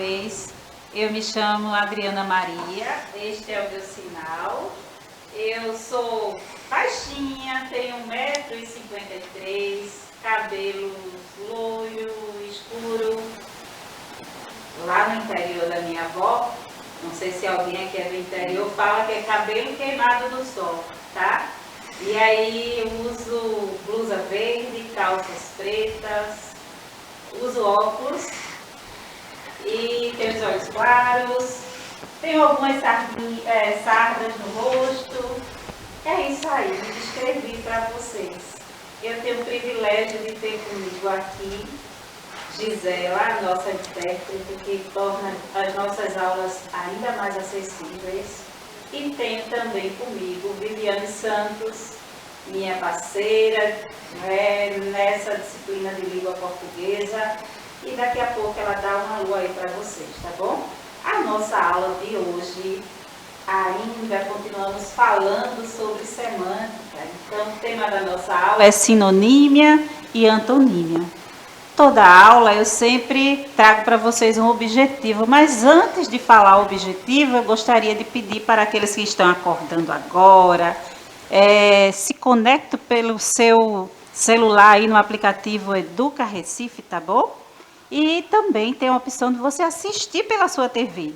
vez. Eu me chamo Adriana Maria, este é o meu sinal. Eu sou baixinha, tenho 1,53 m, cabelo loiro, escuro. Lá no interior da minha avó, não sei se alguém aqui é do interior, fala que é cabelo queimado no sol, tá? E aí eu uso blusa verde, calças pretas, uso óculos e tenho os olhos claros, tenho algumas sardas no rosto. É isso aí, me descrevi para vocês. Eu tenho o privilégio de ter comigo aqui Gisela, a nossa intérprete, que torna as nossas aulas ainda mais acessíveis. E tenho também comigo Viviane Santos, minha parceira, nessa disciplina de língua portuguesa. E daqui a pouco ela dá uma alô aí para vocês, tá bom? A nossa aula de hoje, ainda continuamos falando sobre semântica. Então, o tema da nossa aula é sinonímia e antonímia. Toda aula eu sempre trago para vocês um objetivo, mas antes de falar o objetivo, eu gostaria de pedir para aqueles que estão acordando agora, se conectem pelo seu celular aí no aplicativo Educa Recife, tá bom? E também tem a opção de você assistir pela sua TV.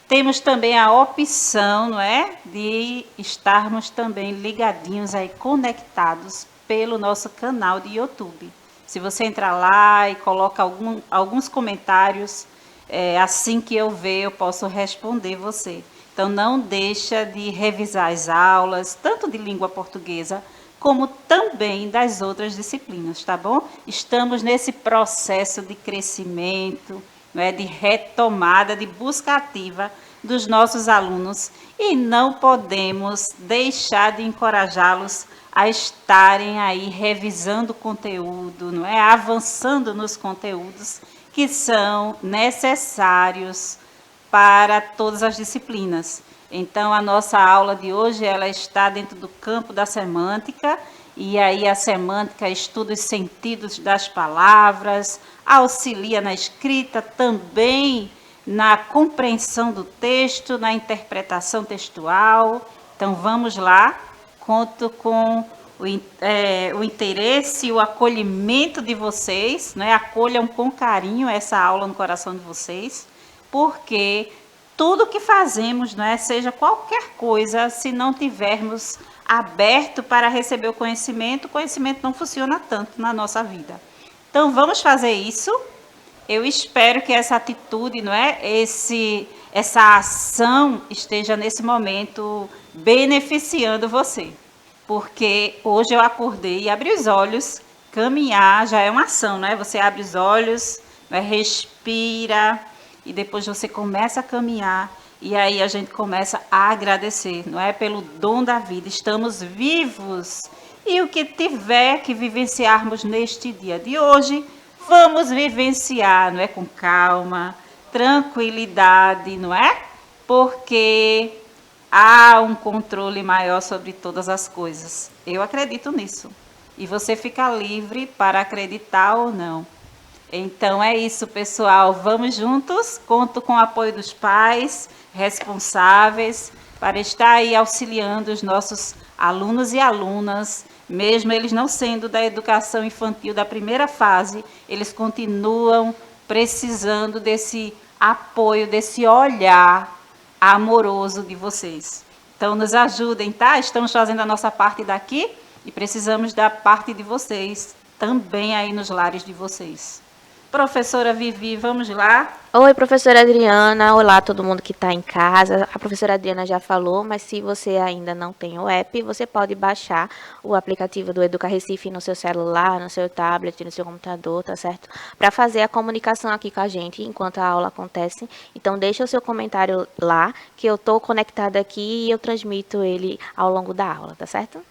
Temos também a opção, não é, de estarmos também ligadinhos aí, conectados pelo nosso canal de YouTube. Se você entrar lá e coloca alguns comentários, assim que eu ver, eu posso responder você. Então, não deixa de revisar as aulas, tanto de língua portuguesa, como também das outras disciplinas, tá bom? Estamos nesse processo de crescimento, não é, de retomada, de busca ativa dos nossos alunos e não podemos deixar de encorajá-los a estarem aí revisando o conteúdo, não é? Avançando nos conteúdos que são necessários para todas as disciplinas. Então, a nossa aula de hoje, ela está dentro do campo da semântica, e aí a semântica estuda os sentidos das palavras, auxilia na escrita, também na compreensão do texto, na interpretação textual. Então, vamos lá, conto com o interesse e o acolhimento de vocês, né? Acolham com carinho essa aula no coração de vocês, porque tudo que fazemos, não é, seja qualquer coisa, se não tivermos aberto para receber o conhecimento não funciona tanto na nossa vida. Então, vamos fazer isso. Eu espero que essa atitude, não é, essa ação esteja nesse momento beneficiando você. Porque hoje eu acordei e abri os olhos, caminhar já é uma ação, não é? Você abre os olhos, não é, respira, e depois você começa a caminhar, e aí a gente começa a agradecer, não é? Pelo dom da vida, estamos vivos, e o que tiver que vivenciarmos neste dia de hoje, vamos vivenciar, não é? Com calma, tranquilidade, não é? Porque há um controle maior sobre todas as coisas. Eu acredito nisso. E você fica livre para acreditar ou não. Então é isso, pessoal. Vamos juntos. Conto com o apoio dos pais responsáveis para estar aí auxiliando os nossos alunos e alunas, mesmo eles não sendo da educação infantil da primeira fase, eles continuam precisando desse apoio, desse olhar amoroso de vocês. Então nos ajudem, tá? Estamos fazendo a nossa parte daqui e precisamos da parte de vocês também aí nos lares de vocês. Professora Vivi, vamos lá. Oi, professora Adriana. Olá, todo mundo que está em casa. A professora Adriana já falou, mas se você ainda não tem o app, você pode baixar o aplicativo do Educa Recife no seu celular, no seu tablet, no seu computador, tá certo? Para fazer a comunicação aqui com a gente enquanto a aula acontece. Então, deixa o seu comentário lá, que eu estou conectada aqui e eu transmito ele ao longo da aula, tá certo?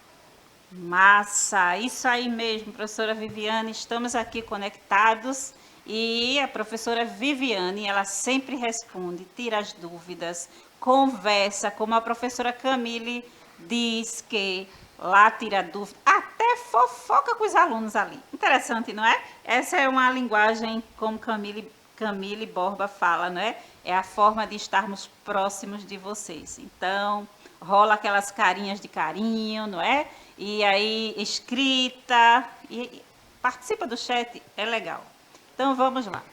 Massa, isso aí mesmo, professora Viviane. Estamos aqui conectados. E a professora Viviane, ela sempre responde, tira as dúvidas, conversa, como a professora Camille diz que lá tira dúvida, até fofoca com os alunos ali. Interessante, não é? Essa é uma linguagem, como Camille Camille Borba fala, não é? É a forma de estarmos próximos de vocês. Então, rola aquelas carinhas de carinho, não é? E aí, escrita, e participa do chat, é legal. Então, vamos lá.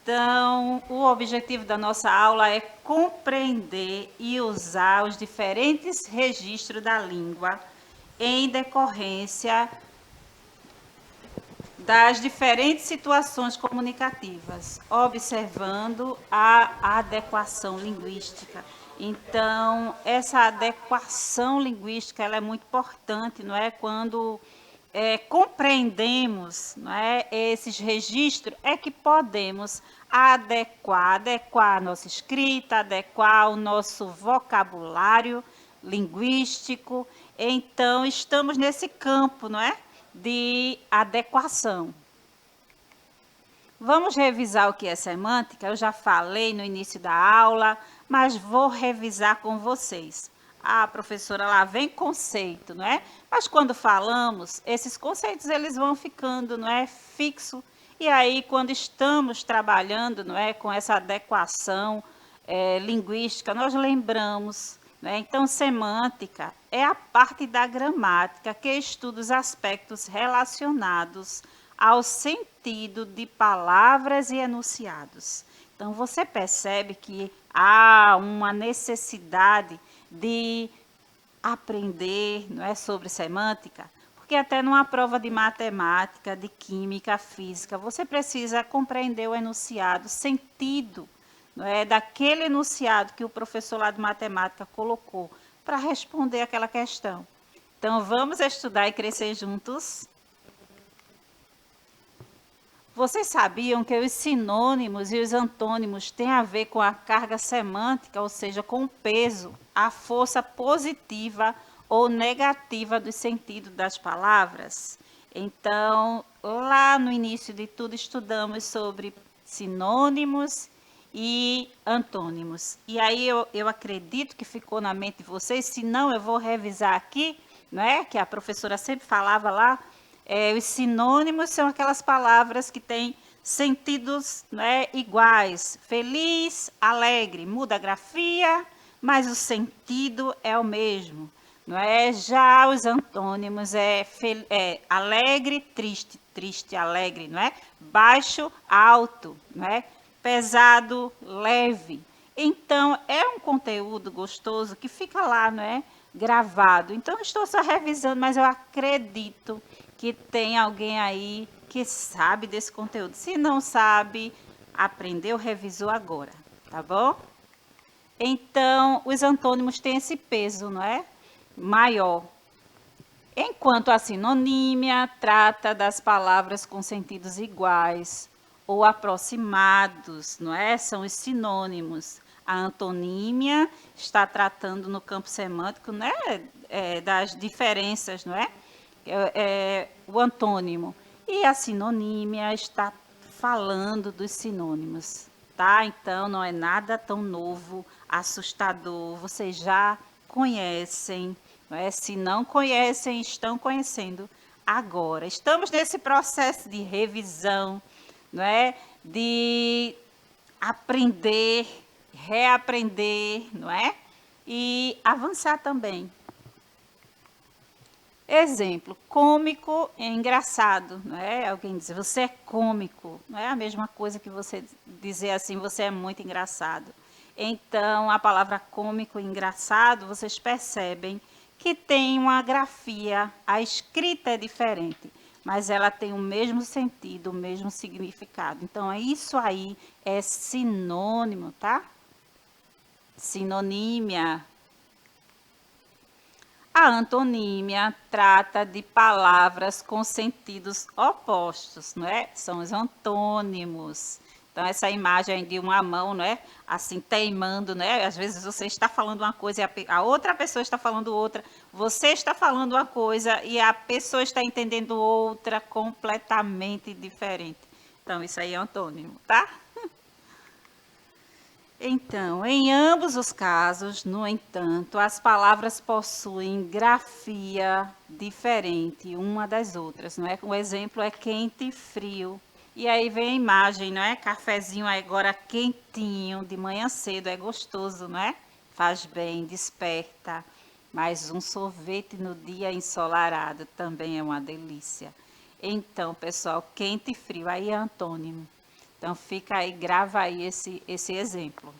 Então, o objetivo da nossa aula é compreender e usar os diferentes registros da língua em decorrência das diferentes situações comunicativas, observando a adequação linguística. Então, essa adequação linguística ela é muito importante, não é? Quando compreendemos, não é, esses registros, é que podemos adequar a nossa escrita, adequar o nosso vocabulário linguístico. Então, estamos nesse campo, não é, de adequação. Vamos revisar o que é semântica? Eu já falei no início da aula, mas vou revisar com vocês. Ah, professora, lá vem conceito, não é? Mas quando falamos, esses conceitos eles vão ficando, não é, fixo. E aí, quando estamos trabalhando, não é, com essa adequação linguística, nós lembramos, né? Então, semântica é a parte da gramática que estuda os aspectos relacionados ao sentido de palavras e enunciados. Então, você percebe que há uma necessidade de aprender, não é, sobre semântica, porque até numa prova de matemática, de química, física, você precisa compreender o enunciado, sentido, não é, daquele enunciado que o professor lá de matemática colocou para responder aquela questão. Então, vamos estudar e crescer juntos? Vocês sabiam que os sinônimos e os antônimos têm a ver com a carga semântica, ou seja, com o peso, a força positiva ou negativa do sentido das palavras? Então, lá no início de tudo, estudamos sobre sinônimos e antônimos. E aí eu acredito que ficou na mente de vocês, se não eu vou revisar aqui, não é? Que a professora sempre falava lá. Os sinônimos são aquelas palavras que têm sentidos, né, iguais. Feliz, alegre, muda a grafia, mas o sentido é o mesmo. Não é? Já os antônimos é alegre, triste, triste, alegre, não é? Baixo, alto, não é? Pesado, leve. Então, é um conteúdo gostoso que fica lá, não é? Gravado. Então, estou só revisando, mas eu acredito que tem alguém aí que sabe desse conteúdo. Se não sabe, aprendeu, revisou agora, tá bom? Então, os antônimos têm esse peso, não é? Maior. Enquanto a sinonímia trata das palavras com sentidos iguais ou aproximados, não é? São os sinônimos. A antonímia está tratando no campo semântico, né? Das diferenças, não é? O antônimo. E a sinonímia está falando dos sinônimos, tá? Então, não é nada tão novo, assustador. Vocês já conhecem, não é? Se não conhecem, estão conhecendo agora. Estamos nesse processo de revisão, não é? De aprender, reaprender, não é? E avançar também. Exemplo, cômico é engraçado, não é? Alguém diz, você é cômico, não é a mesma coisa que você dizer assim, você é muito engraçado. Então, a palavra cômico e engraçado, vocês percebem que tem uma grafia, a escrita é diferente, mas ela tem o mesmo sentido, o mesmo significado. Então, isso aí é sinônimo, tá? Sinonímia. A antonímia trata de palavras com sentidos opostos, não é? São os antônimos. Então, essa imagem de uma mão, não é? Assim, teimando, né? Às vezes você está falando uma coisa e a outra pessoa está falando outra. Você está falando uma coisa e a pessoa está entendendo outra completamente diferente. Então, isso aí é antônimo, tá? Então, em ambos os casos, no entanto, as palavras possuem grafia diferente uma das outras, não é? O exemplo é quente e frio. E aí vem a imagem, não é? Cafezinho agora quentinho, de manhã cedo, é gostoso, não é? Faz bem, desperta. Mas um sorvete no dia ensolarado também é uma delícia. Então, pessoal, quente e frio, aí é antônimo. Então, fica aí, grava aí esse exemplo.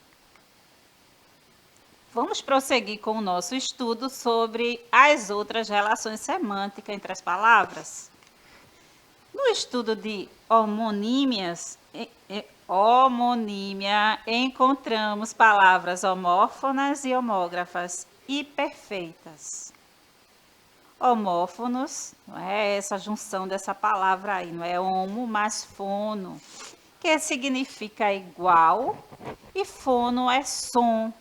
Vamos prosseguir com o nosso estudo sobre as outras relações semânticas entre as palavras. No estudo de homonímias, homonímia, encontramos palavras homófonas e homógrafas e perfeitas. Homófonos, não é essa junção dessa palavra aí, não é homo mais fono, que significa igual, e fono é som.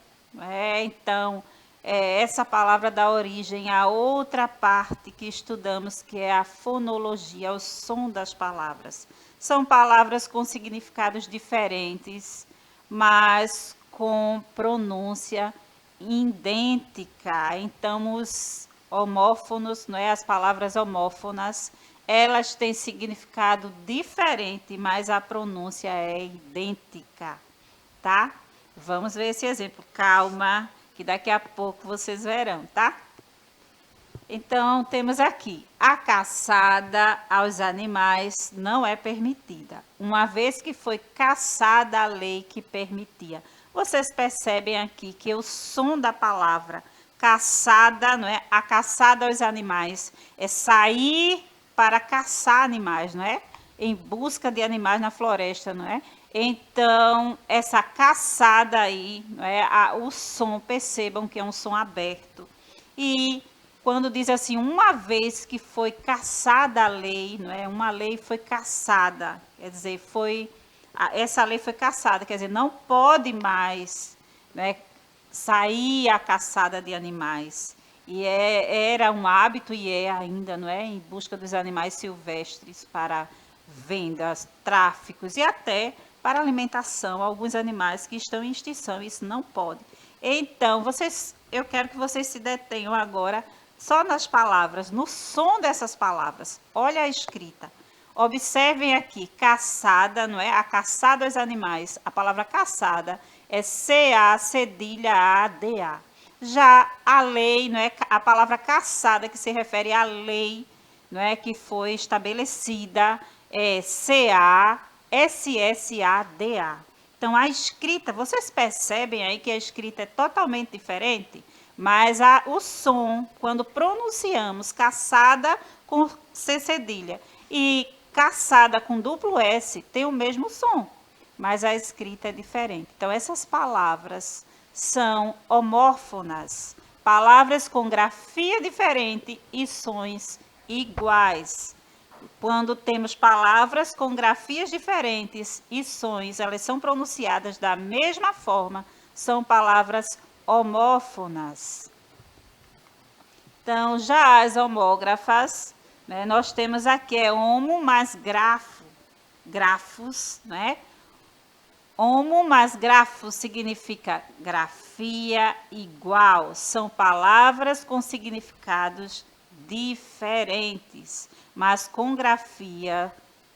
Então, essa palavra dá origem a outra parte que estudamos, que é a fonologia, o som das palavras. São palavras com significados diferentes, mas com pronúncia idêntica. Então, os homófonos, não é? As palavras homófonas, elas têm significado diferente, mas a pronúncia é idêntica, tá? Vamos ver esse exemplo. Calma, que daqui a pouco vocês verão, tá? Então, temos aqui, a caçada aos animais não é permitida, uma vez que foi caçada a lei que permitia. Vocês percebem aqui que o som da palavra caçada, não é? A caçada aos animais é sair para caçar animais, não é? Em busca de animais na floresta, não é? Então, essa caçada aí, não é? O som, percebam que é um som aberto. E quando diz assim, uma vez que foi caçada a lei, não é? Uma lei foi caçada, quer dizer, essa lei foi caçada, quer dizer, não pode mais, né, sair a caçada de animais. E era um hábito e é ainda, não é? Em busca dos animais silvestres para vendas, tráficos e até para alimentação, alguns animais que estão em extinção, isso não pode. Então, eu quero que vocês se detenham agora só nas palavras, no som dessas palavras. Olha a escrita. Observem aqui, caçada, não é? A caçada aos animais. A palavra caçada é C-A-C-A-D-A. Já a lei, não é? A palavra caçada, que se refere à lei, não é? Que foi estabelecida, é C-A-S-S-A-D-A. Então, a escrita, vocês percebem aí que a escrita é totalmente diferente? Mas o som, quando pronunciamos caçada com C cedilha e caçada com duplo S, tem o mesmo som, mas a escrita é diferente. Então, essas palavras são homófonas, palavras com grafia diferente e sons iguais. Quando temos palavras com grafias diferentes e sons, elas são pronunciadas da mesma forma, são palavras homófonas. Então, já as homógrafas, né, nós temos aqui homo mais grafo, grafos, né? Homo mais grafo significa grafia igual, são palavras com significados diferentes, mas com grafia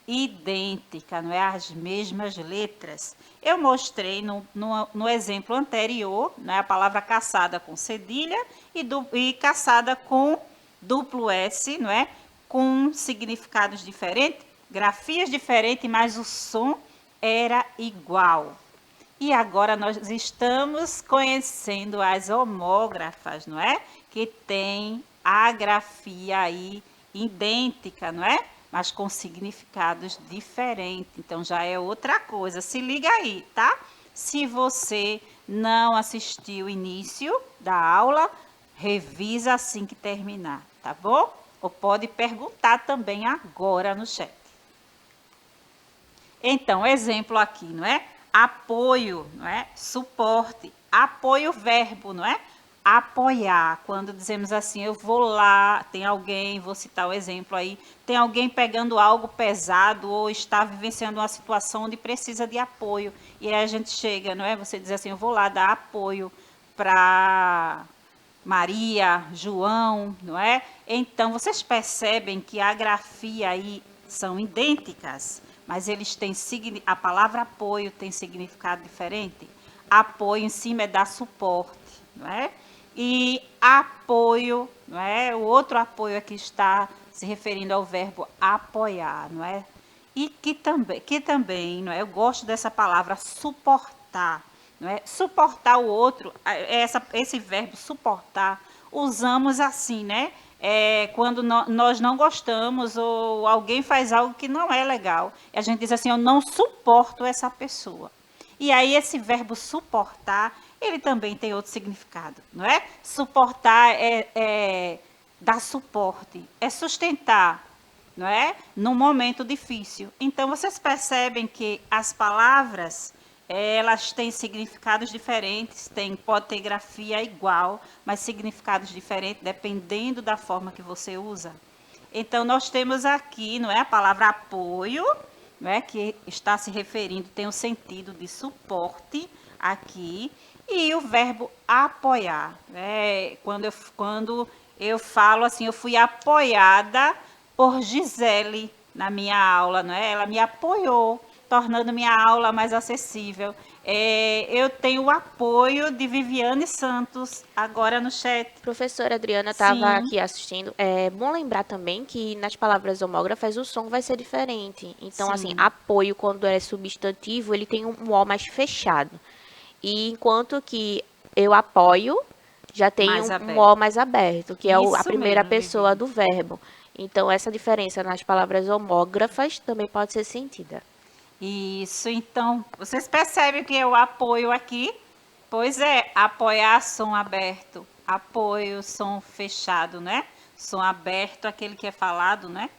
idêntica, não é? As mesmas letras. Eu mostrei no exemplo anterior, né, a palavra caçada com cedilha e caçada com duplo S, não é? Com significados diferentes, grafias diferentes, mas o som era igual. E agora nós estamos conhecendo as homógrafas, não é? Que tem a grafia aí idêntica, não é? Mas com significados diferentes. Então, já é outra coisa. Se liga aí, tá? Se você não assistiu o início da aula, revisa assim que terminar, tá bom? Ou pode perguntar também agora no chat. Então, exemplo aqui, não é? Apoio, não é? Suporte. Apoio verbo, não é? Apoiar, quando dizemos assim, eu vou lá, tem alguém, vou citar o exemplo aí, tem alguém pegando algo pesado ou está vivenciando uma situação onde precisa de apoio. E aí a gente chega, não é? Você diz assim, eu vou lá dar apoio para Maria, João, não é? Então, vocês percebem que a grafia aí são idênticas, mas eles têm a palavra apoio tem significado diferente. Apoio em cima é dar suporte, não é? E apoio, não é? O outro apoio aqui está se referindo ao verbo apoiar, não é? E que também, não é? Eu gosto dessa palavra suportar, não é? Suportar o outro, esse verbo suportar, usamos assim, né? Quando nós não gostamos ou alguém faz algo que não é legal, a gente diz assim, eu não suporto essa pessoa. E aí esse verbo suportar, ele também tem outro significado, não é? Suportar é dar suporte, é sustentar, não é? Num momento difícil. Então vocês percebem que as palavras elas têm significados diferentes, pode ter grafia igual, mas significados diferentes dependendo da forma que você usa. Então nós temos aqui, não é, a palavra apoio, não é, que está se referindo, tem o sentido de suporte aqui, e o verbo apoiar, né? Quando eu falo assim, eu fui apoiada por Gisele na minha aula, não é? Ela me apoiou, tornando minha aula mais acessível. Eu tenho o apoio de Viviane Santos agora no chat. Professora Adriana estava Sim. aqui assistindo. É bom lembrar também que nas palavras homógrafas o som vai ser diferente. Então, assim, Sim. apoio, quando é substantivo, ele tem um O mais fechado. E enquanto que eu apoio, já tem Mais um aberto. O mais aberto, que é a Isso primeira mesmo, pessoa Vivi. do verbo. Então, essa diferença nas palavras homógrafas também pode ser sentida. Isso, então, vocês percebem que eu apoio aqui? Pois é, apoiar som aberto, apoio som fechado, né? Som aberto, aquele que é falado, né?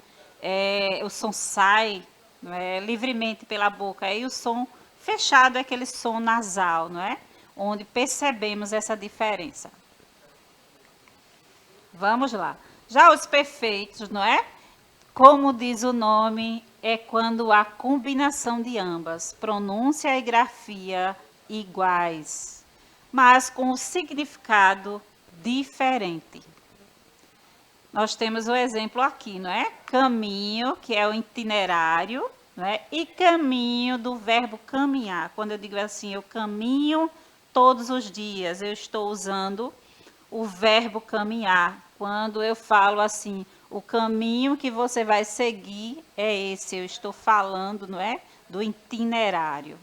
O som sai, não é, livremente pela boca. E o som fechado é aquele som nasal, não é? Onde percebemos essa diferença. Vamos lá. Já os perfeitos, não é? Como diz o nome, é quando há combinação de ambas, pronúncia e grafia iguais, mas com o significado diferente. Nós temos o exemplo aqui, não é? Caminho, que é o itinerário, não é? E caminho do verbo caminhar. Quando eu digo assim, eu caminho todos os dias, eu estou usando o verbo caminhar. Quando eu falo assim, o caminho que você vai seguir é esse, eu estou falando, não é? Do itinerário.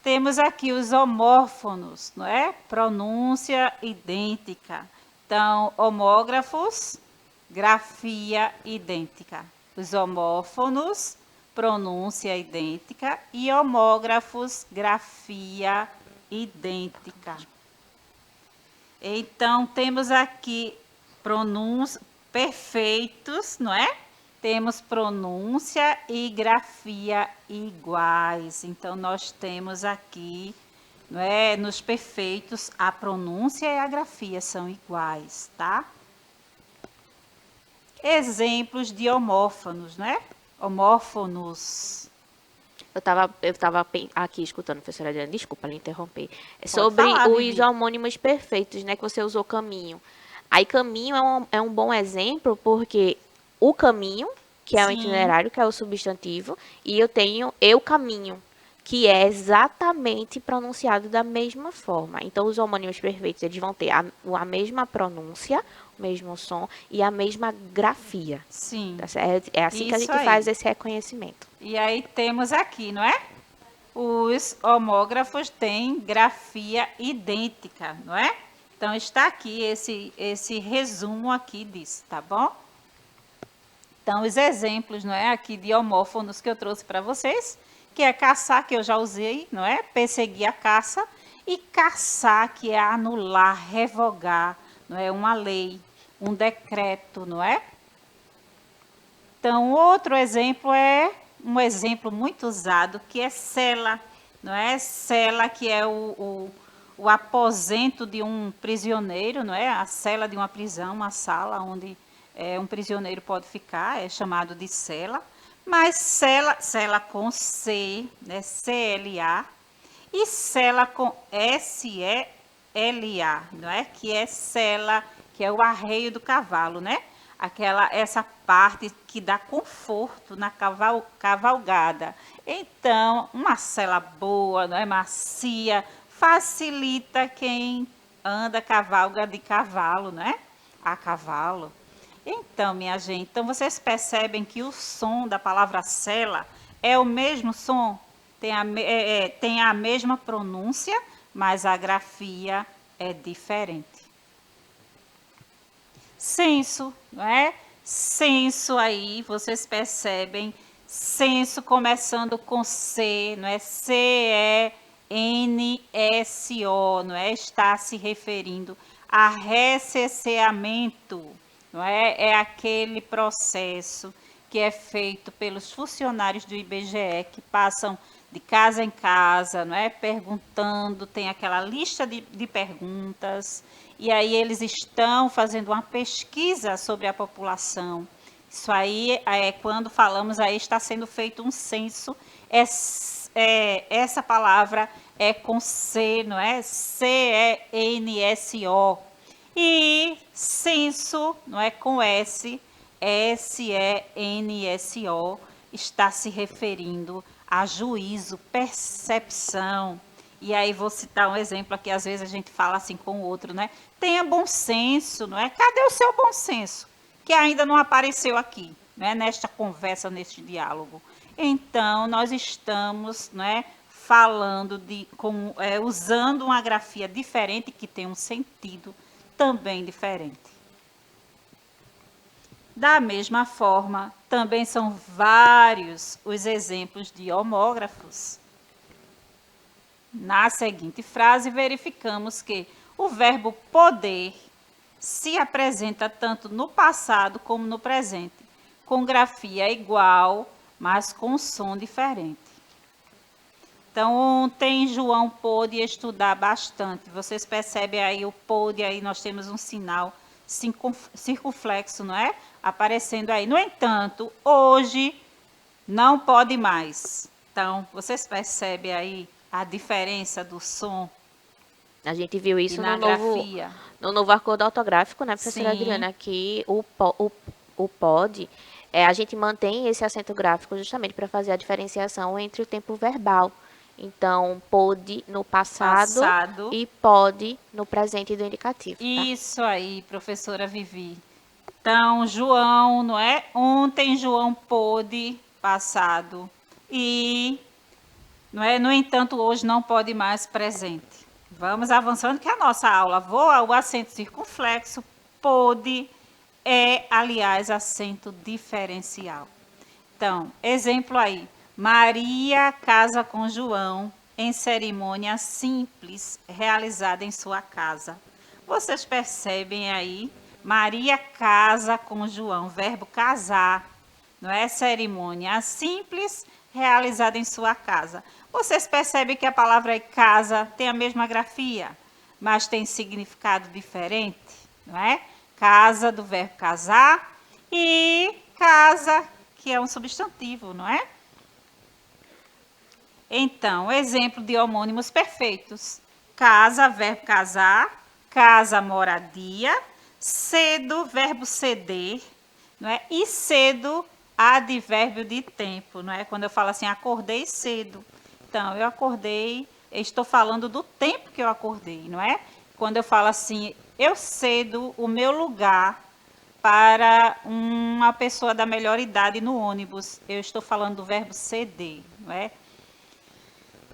Temos aqui os homófonos, não é? Pronúncia idêntica. Então, homógrafos, grafia idêntica. Os homófonos, pronúncia idêntica, e homógrafos, grafia idêntica. Então, temos aqui pronúncia perfeitos, não é? Temos pronúncia e grafia iguais. Então, nós temos aqui, não é? Nos perfeitos, a pronúncia e a grafia são iguais, tá? Exemplos de homófonos, né? Homófonos. Eu tava aqui escutando, professora Adriana, desculpa lhe interromper. É sobre falar, os Vivi. homônimos perfeitos, né, que você usou caminho. Aí caminho é um bom exemplo porque o caminho, que é o Sim. itinerário, que é o substantivo, e eu tenho eu caminho, que é exatamente pronunciado da mesma forma. Então, os homônimos perfeitos, eles vão ter a mesma pronúncia, o mesmo som e a mesma grafia. Sim. É assim que a Isso gente aí. faz esse reconhecimento. E aí temos aqui, não é? Os homógrafos têm grafia idêntica, não é? Então está aqui esse resumo aqui disso, tá bom? Então os exemplos, não é, aqui de homófonos que eu trouxe para vocês, que é caçar, que eu já usei, não é? Perseguir a caça, e caçar, que é anular, revogar, não é? Uma lei, um decreto, não é? Então, outro exemplo é um exemplo muito usado, que é cela, não é? Cela, que é o aposento de um prisioneiro, não é? A cela de uma prisão, uma sala onde um prisioneiro pode ficar, é chamado de cela. Mas cela com C, né? C-L-A, e cela com S-E-L-A, não é? Que é cela, que é o arreio do cavalo, né? essa parte que dá conforto na cavalgada. Então, uma sela boa, não é, macia, facilita quem anda, cavalga de cavalo, né? A cavalo. Então, minha gente, então vocês percebem que o som da palavra sela é o mesmo som, tem a mesma pronúncia, mas a grafia é diferente. Censo, não é? Censo aí, vocês percebem, censo começando com C, não é? C-E-N-S-O, não é? Está se referindo a recenseamento, não é? É aquele processo que é feito pelos funcionários do IBGE que passam de casa em casa, não é? Perguntando, tem aquela lista de perguntas, e aí eles estão fazendo uma pesquisa sobre a população. Isso aí, quando falamos aí, está sendo feito um censo, essa palavra é com C, não é? C-E-N-S-O. E censo, não é, com S, S-E-N-S-O, está se referindo a juízo, percepção. E aí vou citar um exemplo aqui, às vezes a gente fala assim com o outro, né? Tenha bom senso, não é? Cadê o seu bom senso? Que ainda não apareceu aqui, né? Nesta conversa, neste diálogo. Então, nós estamos, né, falando usando uma grafia diferente que tem um sentido também diferente. Da mesma forma, também são vários os exemplos de homógrafos. Na seguinte frase, verificamos que o verbo poder se apresenta tanto no passado como no presente, com grafia igual, mas com som diferente. Então, ontem João pôde estudar bastante. Vocês percebem aí o pôde, aí nós temos um sinal circunflexo, não é? Aparecendo aí. No entanto, hoje não pode mais. Então, vocês percebem aí a diferença do som? A gente viu isso na grafia. No novo acordo ortográfico, né, professora Adriana? Que o pode, a gente mantém esse acento gráfico justamente para fazer a diferenciação entre o tempo verbal. Então, pôde no passado e pode no presente do indicativo. Tá? Isso aí, professora Vivi. Então, João, não é? Ontem João pôde, passado. E, não é? No entanto, hoje não pode mais, presente. Vamos avançando que a nossa aula voa. O acento circunflexo, pôde, aliás, acento diferencial. Então, exemplo aí. Maria casa com João em cerimônia simples realizada em sua casa. Vocês percebem aí? Maria casa com João, verbo casar, não é? Cerimônia simples realizada em sua casa. Vocês percebem que a palavra casa tem a mesma grafia, mas tem significado diferente, não é? Casa do verbo casar e casa, que é um substantivo, não é? Então, exemplo de homônimos perfeitos. Casa, verbo casar, casa, moradia, cedo, verbo ceder, não é? E cedo, advérbio de tempo, não é? Quando eu falo assim, acordei cedo. Então, eu acordei, eu estou falando do tempo que eu acordei, não é? Quando eu falo assim, eu cedo o meu lugar para uma pessoa da melhor idade no ônibus, eu estou falando do verbo ceder, não é?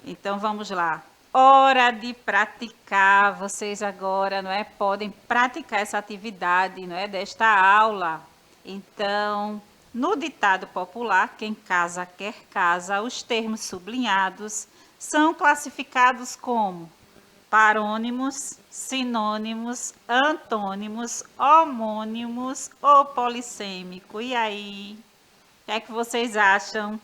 Então, vamos lá. Hora de praticar. Vocês agora, não é, podem praticar essa atividade, não é, desta aula. Então, no ditado popular, quem casa quer casa, os termos sublinhados são classificados como parônimos, sinônimos, antônimos, homônimos ou polissêmico. E aí, o que é que vocês acham?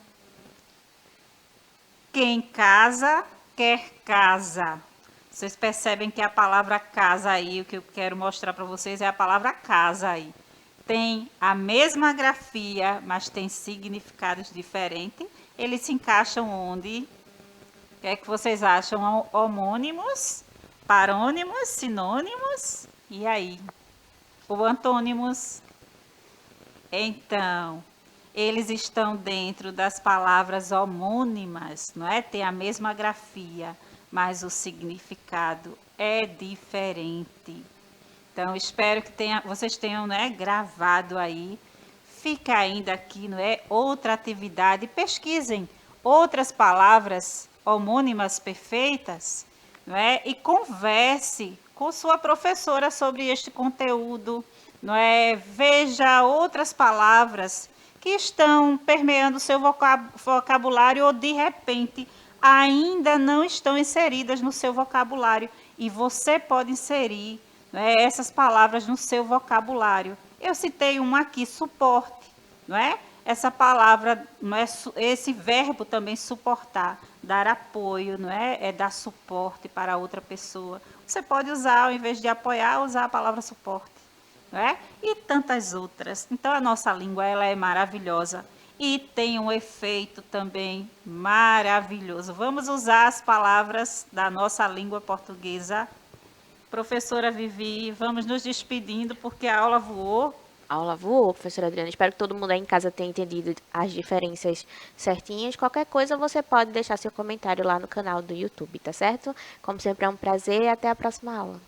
Quem casa, quer casa. Vocês percebem que a palavra casa aí, o que eu quero mostrar para vocês é a palavra casa aí. Tem a mesma grafia, mas tem significados diferentes. Eles se encaixam onde? O que é que vocês acham? Homônimos, parônimos, sinônimos? E aí? Ou antônimos? Então, eles estão dentro das palavras homônimas, não é? Tem a mesma grafia, mas o significado é diferente. Então, espero que vocês tenham, né, gravado aí. Fica ainda aqui, não é? Outra atividade. Pesquisem outras palavras homônimas perfeitas, não é? E converse com sua professora sobre este conteúdo, não é? Veja outras palavras que estão permeando o seu vocabulário ou de repente ainda não estão inseridas no seu vocabulário e você pode inserir, né, essas palavras no seu vocabulário. Eu citei uma aqui, suporte, não é? Essa palavra, não é, esse verbo também suportar, dar apoio, não é? É dar suporte para outra pessoa. Você pode usar, ao invés de apoiar, usar a palavra suporte, não é? E tantas outras. Então a nossa língua ela é maravilhosa e tem um efeito também maravilhoso. Vamos usar as palavras da nossa língua portuguesa. Professora Vivi, vamos nos despedindo porque a aula voou. A aula voou, professora Adriana. Espero que todo mundo aí em casa tenha entendido as diferenças certinhas. Qualquer coisa você pode deixar seu comentário lá no canal do YouTube, tá certo? Como sempre é um prazer e até a próxima aula.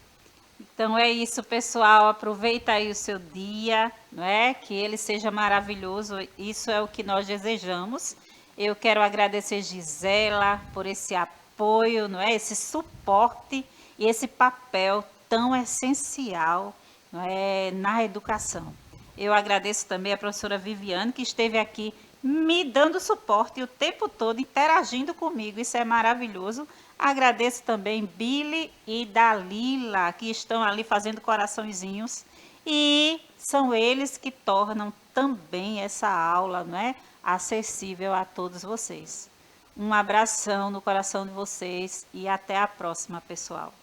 Então é isso, pessoal. Aproveita aí o seu dia, não é? Que ele seja maravilhoso. Isso é o que nós desejamos. Eu quero agradecer Gisela por esse apoio, não é? Esse suporte e esse papel tão essencial, não é, na educação. Eu agradeço também a professora Viviane, que esteve aqui me dando suporte o tempo todo, interagindo comigo. Isso é maravilhoso. Agradeço também Billy e Dalila, que estão ali fazendo coraçõezinhos. E são eles que tornam também essa aula, não é, acessível a todos vocês. Um abração no coração de vocês e até a próxima, pessoal.